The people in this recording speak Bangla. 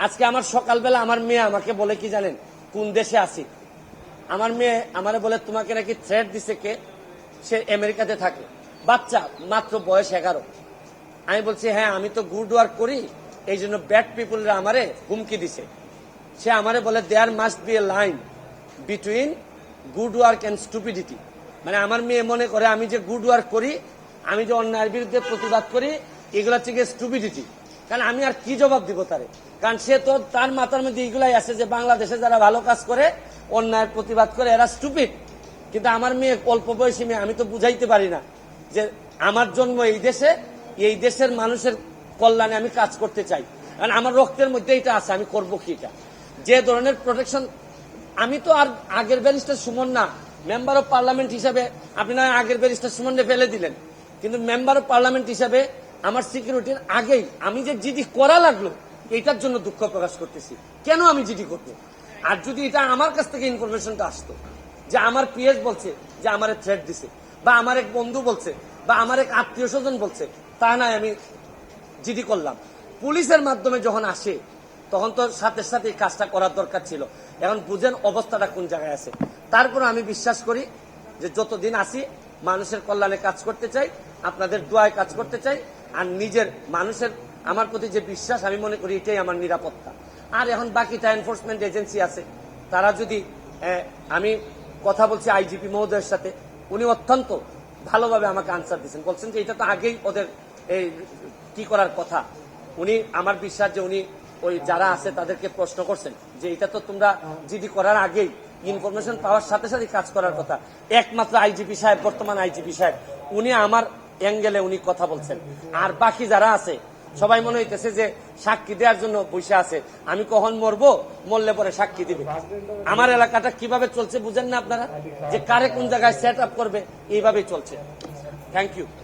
আজকে আমার সকালবেলা আমার মেয়ে আমাকে বলে কি জানেন, কোন দেশে আছি। আমার মেয়ে আমারে বলে তোমাকে নাকি থ্রেট দিছে কে, সে আমেরিকাতে থাকে, বাচ্চা মাত্র বয়স 11। আমি বলছি হ্যাঁ আমি তো গুড ওয়ার্ক করি, এই জন্য ব্যাড পিপুলরা আমারে হুমকি দিছে। সে আমারে বলে there must be a line between good work and stupidity. মানে আমার মেয়ে মনে করে আমি যে গুড ওয়ার্ক করি, আমি যে অন্যায়ের বিরুদ্ধে প্রতিবাদ করি, এগুলো থেকে স্টুপিডিটি। কারণ আমি আর কি জবাব দিব তারে, কারণ সে তো তার মাথার মধ্যে এগুলাই আছে যে বাংলাদেশে যারা ভালো কাজ করে, অন্যায়ের প্রতিবাদ করে, এরা স্টুপিড। কিন্তু আমার মেয়ে অল্প বয়সী মেয়ে, আমি তো বুঝাইতে পারি না যে আমার জন্ম এই দেশে, এই দেশের মানুষের কল্যাণে আমি কাজ করতে চাই। কারণ আমার রক্তের মধ্যে এটা আছে, আমি করবো কি এটা, যে ধরনের প্রোটেকশন। আমি তো আর আগের ব্যারিস্টার সুমন না, মেম্বার অফ পার্লামেন্ট হিসাবে। আপনি না আগের ব্যারিস্টার সুমনকে ফেলে দিলেন, কিন্তু মেম্বার অফ পার্লামেন্ট হিসাবে আমার সিকিউরিটির আগেই আমি যে জিডি করা লাগলো, এটার জন্য দুঃখ প্রকাশ করতেছি। কেন আমি জিডি করবো? আর যদি এটা আমার কাছ থেকে ইনফরমেশনটা আসতো যে আমার পিএস বলছে যে আমার থ্রেট দিছে, বা আমার এক বন্ধু বলছে, বা আমার এক আত্মীয় স্বজন বলছে, তা নয় আমি জিডি করলাম। পুলিশের মাধ্যমে যখন আসে তখন তো সাথে সাথে এই কাজটা করার দরকার ছিল। এখন বুঝেন অবস্থাটা কোন জায়গায় আছে। তারপর আমি বিশ্বাস করি যে যতদিন আসি মানুষের কল্যাণে কাজ করতে চাই, আপনাদের দোয়ায় কাজ করতে চাই, আর নিজের মানুষের আমার প্রতি যে বিশ্বাস, আমি মনে করি এটাই আমার নিরাপত্তা। আর এখন বাকিটা এনফোর্সমেন্ট এজেন্সি আছে, তারা যদি আমি কথা বলছি আইজিপি মহোদয়ের সাথে, উনি অত্যন্ত ভালোভাবে আমাকে আনসার দিচ্ছেন, বলছেন যে এটা তো আগেই ওদের এই কি করার কথা। উনি আমার বিশ্বাস যে উনি ওই যারা আছে তাদেরকে প্রশ্ন করছেন যে এটা তো তোমরা জিডি করার আগেই ইনফরমেশন পাওয়ার সাথে সাথে কাজ করার কথা। একমাত্র আইজিপি সাহেব, বর্তমান আইজিপি সাহেব, উনি আমার অ্যাঙ্গেলে উনি কথা বলছেন। আর বাকি যারা আছে সবাই মনে হইতেছে যে সাক্ষী দেওয়ার জন্য বসে আছে, আমি কখন মরবো, মরলে পরে সাক্ষী দিবে। আমার এলাকাটা কিভাবে চলছে বুঝেন না আপনারা, যে কারে কোন জায়গায় সেট আপ করবে, এইভাবেই চলছে। Thank you.